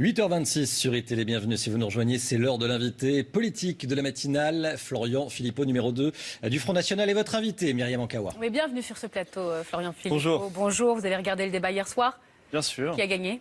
8h26 sur iTélé, bienvenue si vous nous rejoignez, c'est l'heure de l'invité politique de la matinale, Florian Philippot, numéro 2 du Front National, et votre invité, Myriam Ankawa. Oui, bienvenue sur ce plateau, Florian Philippot. Bonjour. Bonjour, vous avez regardé le débat hier soir? Bien sûr. Qui a gagné?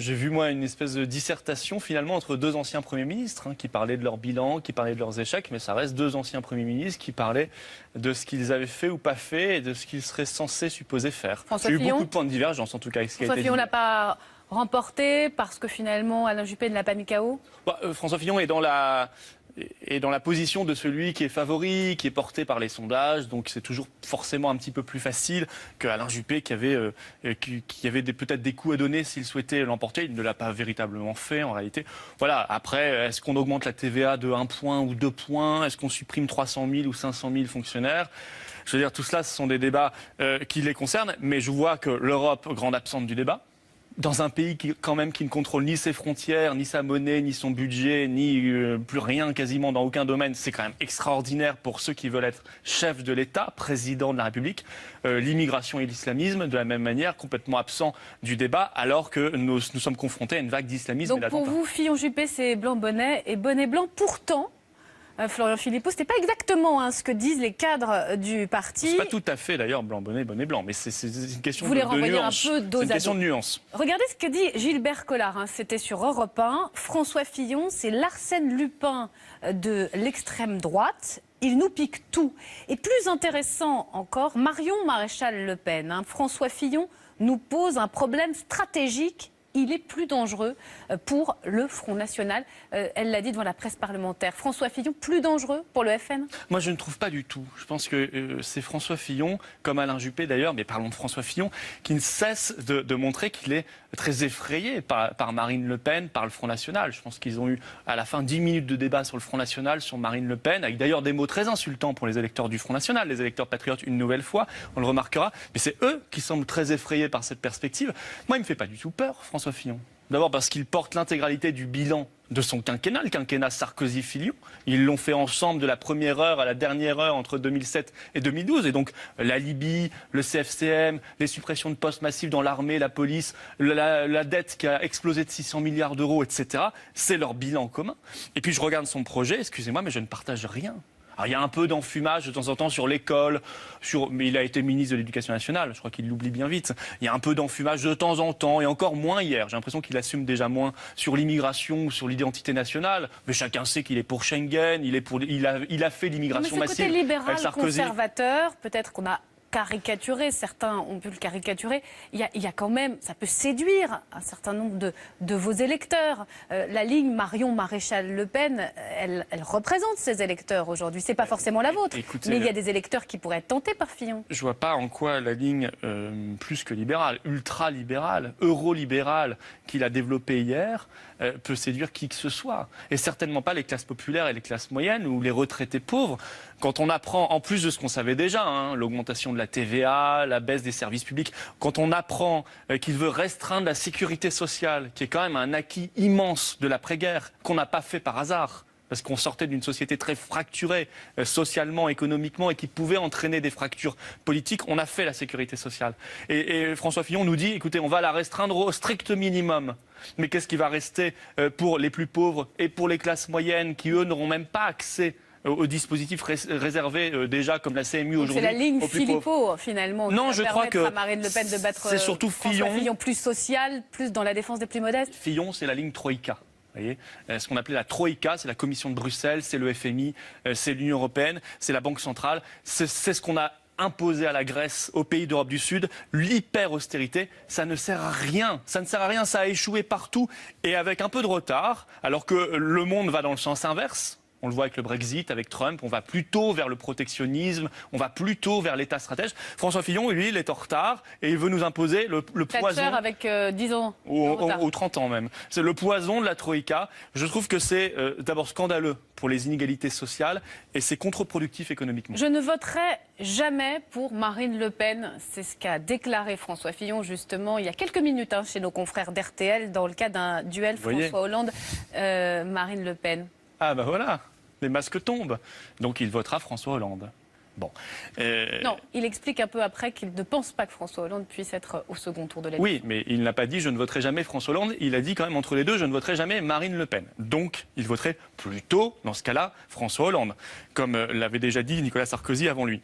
J'ai vu, moi, une espèce de dissertation, finalement, entre deux anciens premiers ministres, qui parlaient de leur bilan, qui parlaient de leurs échecs, mais ça reste deux anciens premiers ministres qui parlaient de ce qu'ils avaient fait ou pas fait et de ce qu'ils seraient censés supposer faire. François J'ai eu Fillon beaucoup de points de divergence, en tout cas, avec ce qui a été dit. François Fillon n'a pas remporté parce que finalement Alain Juppé ne l'a pas mis KO? François Fillon est dans la position de celui qui est favori, qui est porté par les sondages, donc c'est toujours forcément un petit peu plus facile qu'Alain Juppé qui avait peut-être des coups à donner s'il souhaitait l'emporter. Il ne l'a pas véritablement fait en réalité. Voilà, après, est-ce qu'on augmente la TVA de 1 point ou 2 points? Est-ce qu'on supprime 300 000 ou 500 000 fonctionnaires? Je veux dire, tout cela, ce sont des débats qui les concernent, mais je vois que l'Europe, grande absente du débat, dans un pays qui ne contrôle ni ses frontières, ni sa monnaie, ni son budget, ni plus rien quasiment dans aucun domaine, c'est quand même extraordinaire pour ceux qui veulent être chefs de l'État, président de la République. L'immigration et l'islamisme, de la même manière, complètement absents du débat, alors que nous sommes confrontés à une vague d'islamisme. Donc pour vous, Fillon-Juppé, c'est blanc-bonnet et bonnet-blanc. Pourtant, Florian Philippot, ce n'est pas exactement ce que disent les cadres du parti. C'est pas tout à fait d'ailleurs blanc-bonnet, bonnet-blanc, mais c'est une question de nuance. Vous voulez renvoyer un peu dos à dos. C'est une question de nuance. Regardez ce que dit Gilbert Collard, c'était sur Europe 1. François Fillon, c'est l'Arsène Lupin de l'extrême droite. Il nous pique tout. Et plus intéressant encore, Marion Maréchal Le Pen. François Fillon nous pose un problème stratégique. Il est plus dangereux pour le Front National. Elle l'a dit devant la presse parlementaire. François Fillon, plus dangereux pour le FN? Moi, je ne trouve pas du tout. Je pense que c'est François Fillon, comme Alain Juppé d'ailleurs, mais parlons de François Fillon, qui ne cesse de montrer qu'il est très effrayé par Marine Le Pen, par le Front National. Je pense qu'ils ont eu à la fin 10 minutes de débat sur le Front National, sur Marine Le Pen, avec d'ailleurs des mots très insultants pour les électeurs du Front National, les électeurs patriotes une nouvelle fois, on le remarquera. Mais c'est eux qui semblent très effrayés par cette perspective. Moi, il ne me fait pas du tout peur, François Fillon. D'abord parce qu'il porte l'intégralité du bilan de son quinquennat, le quinquennat Sarkozy-Fillon. Ils l'ont fait ensemble de la première heure à la dernière heure entre 2007 et 2012. Et donc la Libye, le CFCM, les suppressions de postes massifs dans l'armée, la police, la dette qui a explosé de 600 milliards d'euros, etc. C'est leur bilan commun. Et puis je regarde son projet, excusez-moi, mais je ne partage rien. Alors, il y a un peu d'enfumage de temps en temps sur l'école, mais il a été ministre de l'Éducation nationale, je crois qu'il l'oublie bien vite. Il y a un peu d'enfumage de temps en temps, et encore moins hier. J'ai l'impression qu'il assume déjà moins sur l'immigration ou sur l'identité nationale. Mais chacun sait qu'il est pour Schengen, il a fait l'immigration massive. Mais ce côté libéral, Sarkozy, conservateur, peut-être qu'on a caricaturé, certains ont pu le caricaturer, il y a quand même, ça peut séduire un certain nombre de vos électeurs. La ligne Marion Maréchal Le Pen, elle représente ces électeurs aujourd'hui. C'est pas forcément la vôtre, mais il y a des électeurs qui pourraient être tentés par Fillon. Je vois pas en quoi la ligne plus que libérale, ultra-libérale, eurolibérale qu'il a développée hier peut séduire qui que ce soit. Et certainement pas les classes populaires et les classes moyennes ou les retraités pauvres. Quand on apprend, en plus de ce qu'on savait déjà, l'augmentation de la TVA, la baisse des services publics, quand on apprend qu'il veut restreindre la sécurité sociale, qui est quand même un acquis immense de l'après-guerre, qu'on n'a pas fait par hasard, parce qu'on sortait d'une société très fracturée socialement, économiquement, et qui pouvait entraîner des fractures politiques, on a fait la sécurité sociale. Et François Fillon nous dit, écoutez, on va la restreindre au strict minimum. Mais qu'est-ce qui va rester pour les plus pauvres et pour les classes moyennes, qui eux n'auront même pas accès aux dispositifs réservés déjà comme la CMU aujourd'hui. C'est la ligne Philippot finalement. Non, je crois que à Marine Le Pen de battre c'est surtout Fillon plus social, plus dans la défense des plus modestes. Fillon, c'est la ligne Troïka. Vous voyez, ce qu'on appelait la Troïka, c'est la Commission de Bruxelles, c'est le FMI, c'est l'Union européenne, c'est la Banque centrale. C'est ce qu'on a imposé à la Grèce, aux pays d'Europe du Sud. L'hyper-austérité, ça ne sert à rien. Ça ne sert à rien, ça a échoué partout et avec un peu de retard, alors que le monde va dans le sens inverse. On le voit avec le Brexit, avec Trump, on va plutôt vers le protectionnisme, on va plutôt vers l'État stratège. François Fillon, lui, il est en retard et il veut nous imposer le poison. Avec 10 ans. Ou 30 ans même. C'est le poison de la Troïka. Je trouve que c'est d'abord scandaleux pour les inégalités sociales et c'est contre-productif économiquement. Je ne voterai jamais pour Marine Le Pen. C'est ce qu'a déclaré François Fillon justement il y a quelques minutes chez nos confrères d'RTL dans le cadre d'un duel François Hollande-Marine Le Pen. Ah ben voilà, les masques tombent. Donc il votera François Hollande. Bon. Non, il explique un peu après qu'il ne pense pas que François Hollande puisse être au second tour de l'élection. Oui, mais il n'a pas dit je ne voterai jamais François Hollande. Il a dit quand même entre les deux je ne voterai jamais Marine Le Pen. Donc il voterait plutôt, dans ce cas-là, François Hollande, comme l'avait déjà dit Nicolas Sarkozy avant lui.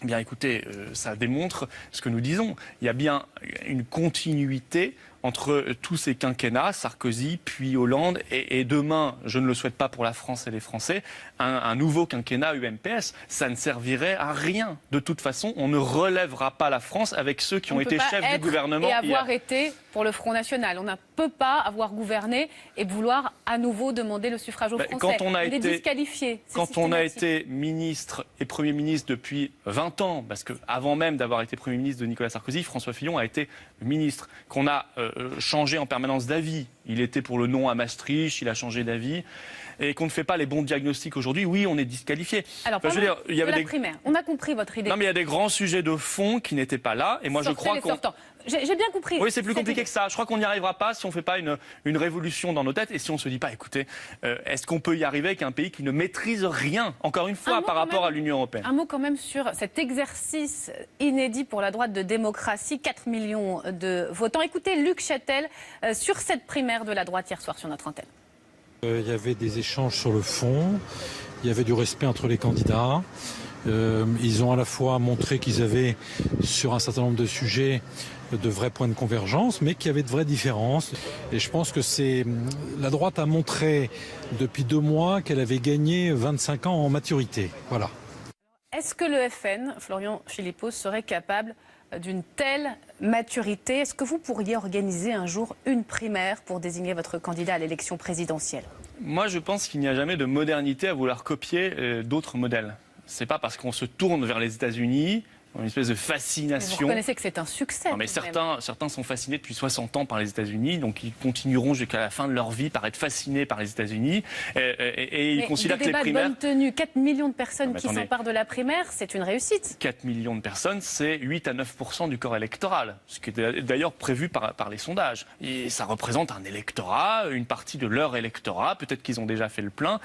Bien écoutez, ça démontre ce que nous disons. Il y a bien une continuité entre tous ces quinquennats, Sarkozy, puis Hollande, et demain, je ne le souhaite pas pour la France et les Français, un nouveau quinquennat UMPS. Ça ne servirait à rien. De toute façon, on ne relèvera pas la France avec ceux qui ont été chefs du gouvernement. Et avoir été pour le Front National. On ne peut pas avoir gouverné et vouloir à nouveau demander le suffrage aux Français. On est disqualifié. Quand on a été ministre et Premier ministre depuis 20 ans, parce qu'avant même d'avoir été Premier ministre de Nicolas Sarkozy, François Fillon a été ministre, qu'on a changé en permanence d'avis. Il était pour le non à Maastricht, il a changé d'avis. Et qu'on ne fait pas les bons diagnostics aujourd'hui, oui, on est disqualifié. Alors, je veux dire, il y avait primaire. On a compris votre idée. Non, mais il y a des grands sujets de fond qui n'étaient pas là. Et moi, je crois qu'on... J'ai bien compris. Oui, c'est plus compliqué que ça. Je crois qu'on n'y arrivera pas si on ne fait pas une révolution dans nos têtes et si on ne se dit pas, écoutez, est-ce qu'on peut y arriver avec un pays qui ne maîtrise rien, encore une fois, par rapport à l'Union européenne? Un mot quand même sur cet exercice inédit pour la droite de démocratie, 4 millions de votants. Écoutez Luc Châtel sur cette primaire de la droite hier soir sur notre antenne. Il y avait des échanges sur le fond, il y avait du respect entre les candidats. Ils ont à la fois montré qu'ils avaient, sur un certain nombre de sujets, de vrais points de convergence, mais qu'il y avait de vraies différences. Et je pense que la droite a montré depuis 2 mois qu'elle avait gagné 25 ans en maturité. Voilà. Est-ce que le FN, Florian Philippot, serait capable d'une telle maturité? Est-ce que vous pourriez organiser un jour une primaire pour désigner votre candidat à l'élection présidentielle? Moi, je pense qu'il n'y a jamais de modernité à vouloir copier d'autres modèles. C'est pas parce qu'on se tourne vers les États-Unis, une espèce de fascination. Mais vous reconnaissez que c'est un succès. Non, mais certains sont fascinés depuis 60 ans par les États-Unis, donc ils continueront jusqu'à la fin de leur vie par être fascinés par les États-Unis. Et ils considèrent que les primaires... de bonne tenue, 4 millions de personnes qui s'emparent de la primaire, c'est une réussite. 4 millions de personnes, c'est 8 à 9% du corps électoral, ce qui est d'ailleurs prévu par les sondages. Et ça représente un électorat, une partie de leur électorat, peut-être qu'ils ont déjà fait le plein.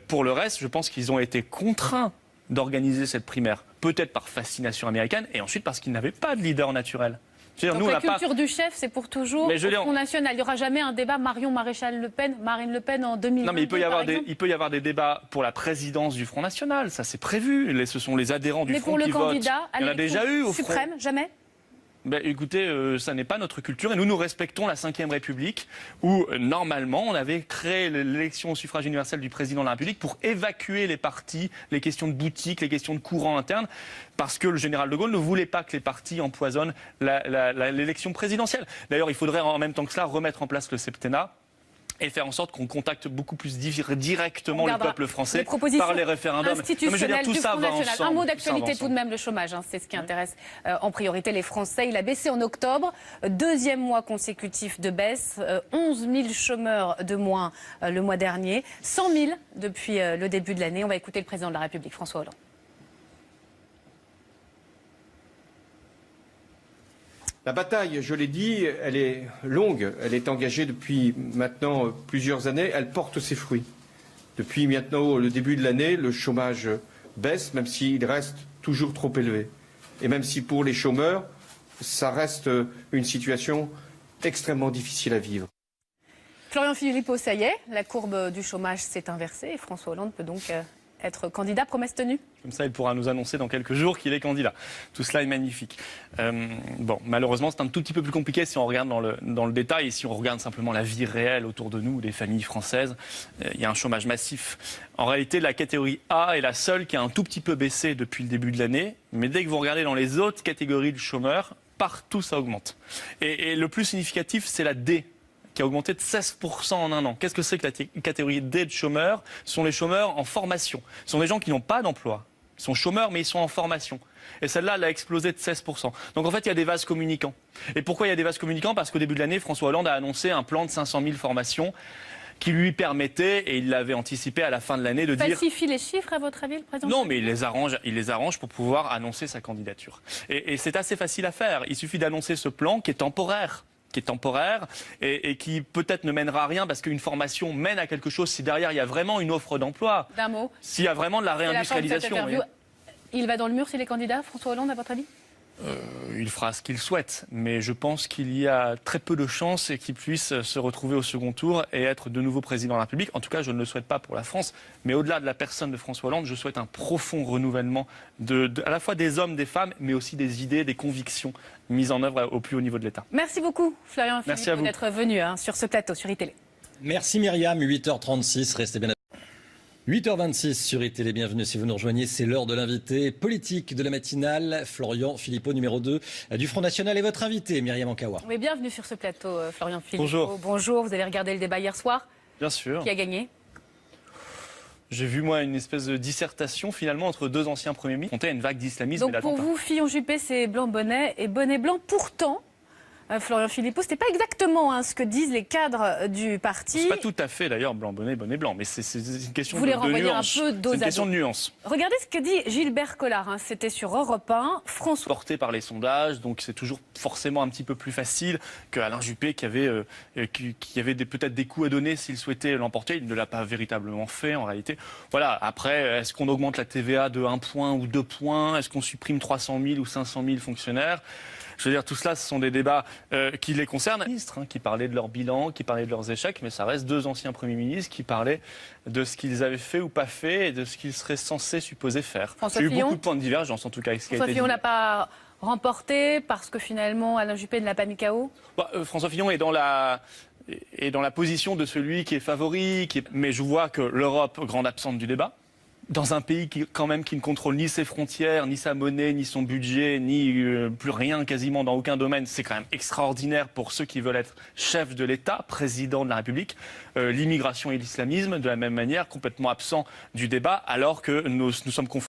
Pour le reste, je pense qu'ils ont été contraints d'organiser cette primaire, peut-être par fascination américaine, et ensuite parce qu'ils n'avaient pas de leader naturel. Donc la culture du chef, c'est pour toujours au Front National. Il n'y aura jamais un débat Marion Maréchal Le Pen, Marine Le Pen en 2022. Non, mais il peut y avoir des débats pour la présidence du Front National, ça c'est prévu. Ce sont les adhérents du Front qui votent. Mais pour le candidat à l'élection suprême, jamais? Écoutez, ça n'est pas notre culture et nous respectons la Ve République où normalement on avait créé l'élection au suffrage universel du président de la République pour évacuer les partis, les questions de boutique, les questions de courant interne parce que le général de Gaulle ne voulait pas que les partis empoisonnent l'élection présidentielle. D'ailleurs, il faudrait en même temps que cela remettre en place le septennat et faire en sorte qu'on contacte beaucoup plus directement le peuple français par les référendums. Institutionnelles du Front National. Un mot d'actualité tout de même, le chômage, c'est ce qui intéresse en priorité les Français. Il a baissé en octobre, 2e mois consécutif de baisse, 11 000 chômeurs de moins le mois dernier, 100 000 depuis le début de l'année. On va écouter le président de la République, François Hollande. La bataille, je l'ai dit, elle est longue, elle est engagée depuis maintenant plusieurs années, elle porte ses fruits. Depuis maintenant le début de l'année, le chômage baisse, même s'il reste toujours trop élevé. Et même si pour les chômeurs, ça reste une situation extrêmement difficile à vivre. Florian Philippot, ça y est, la courbe du chômage s'est inversée et François Hollande peut donc être candidat, promesse tenue. Comme ça, il pourra nous annoncer dans quelques jours qu'il est candidat. Tout cela est magnifique. Malheureusement, c'est un tout petit peu plus compliqué si on regarde dans le détail et si on regarde simplement la vie réelle autour de nous, des familles françaises. Il y a un chômage massif. En réalité, la catégorie A est la seule qui a un tout petit peu baissé depuis le début de l'année. Mais dès que vous regardez dans les autres catégories de chômeurs, partout ça augmente. Et le plus significatif, c'est la D, qui a augmenté de 16% en un an. Qu'est-ce que c'est que la catégorie D de chômeurs? Ce sont les chômeurs en formation. Ce sont des gens qui n'ont pas d'emploi. Ils sont chômeurs, mais ils sont en formation. Et celle-là, elle a explosé de 16%. Donc en fait, il y a des vases communicants. Et pourquoi il y a des vases communicants? Parce qu'au début de l'année, François Hollande a annoncé un plan de 500 000 formations qui lui permettait, et il l'avait anticipé à la fin de l'année, de dire... Falsifie les chiffres, à votre avis, le président? Non, mais il les arrange pour pouvoir annoncer sa candidature. Et c'est assez facile à faire. Il suffit d'annoncer ce plan qui est temporaire. Et qui peut-être ne mènera à rien parce qu'une formation mène à quelque chose si derrière il y a vraiment une offre d'emploi. D'un mot. S'il y a vraiment de la réindustrialisation. Il va dans le mur s'il est candidat, François Hollande, à votre avis? Il fera ce qu'il souhaite, mais je pense qu'il y a très peu de chances qu'il puisse se retrouver au second tour et être de nouveau président de la République. En tout cas, je ne le souhaite pas pour la France, mais au-delà de la personne de François Hollande, je souhaite un profond renouvellement à la fois des hommes, des femmes, mais aussi des idées, des convictions mises en œuvre au plus haut niveau de l'État. Merci beaucoup, Florian Merci à Philippot, vous. d'être venu sur ce plateau, sur iTélé. Merci Myriam, 8h36, restez bien. 8h26 sur iTélé, bienvenue si vous nous rejoignez, c'est l'heure de l'invité politique de la matinale, Florian Philippot, numéro 2 du Front National, et votre invité, Myriam Ankawa. Oui, bienvenue sur ce plateau, Florian Philippot. Bonjour. Bonjour, vous avez regardé le débat hier soir. Bien sûr. Qui a gagné? J'ai vu, moi, une espèce de dissertation, finalement, entre deux anciens premiers ministres. On comptait une vague d'islamisme et Donc pour d'attentats. vous, Fillon Juppé, c'est blanc bonnet et bonnet blanc. Pourtant, Florian Philippot, ce n'est pas exactement ce que disent les cadres du parti. C'est pas tout à fait, d'ailleurs, blanc bonnet blanc, mais c'est une question Vous les de renvoyez un nuance. peu dos C'est une à question dos. de nuance. Regardez ce que dit Gilbert Collard. C'était sur Europe 1. François. Porté par les sondages, donc c'est toujours forcément un petit peu plus facile qu'Alain Juppé qui avait peut-être des coups à donner s'il souhaitait l'emporter. Il ne l'a pas véritablement fait en réalité. Voilà, après, est-ce qu'on augmente la TVA de 1 point ou 2 points? Est-ce qu'on supprime 300 000 ou 500 000 fonctionnaires? Je veux dire, tout cela, ce sont des débats qui les concernent. Les ministres qui parlaient de leur bilan, qui parlaient de leurs échecs, mais ça reste deux anciens premiers ministres qui parlaient de ce qu'ils avaient fait ou pas fait et de ce qu'ils seraient censés supposer faire. François J'ai eu Fillon. beaucoup de points de divergence, en tout cas, avec ce qui a François été Fillon dit. n'a pas remporté parce que finalement Alain Juppé ne l'a pas mis KO. François Fillon est dans la position de celui qui est favori, mais je vois que l'Europe, grande absente du débat, dans un pays qui ne contrôle ni ses frontières, ni sa monnaie, ni son budget, ni plus rien quasiment dans aucun domaine, c'est quand même extraordinaire pour ceux qui veulent être chefs de l'État, président de la République. L'immigration et l'islamisme, de la même manière, complètement absents du débat, alors que nous sommes confrontés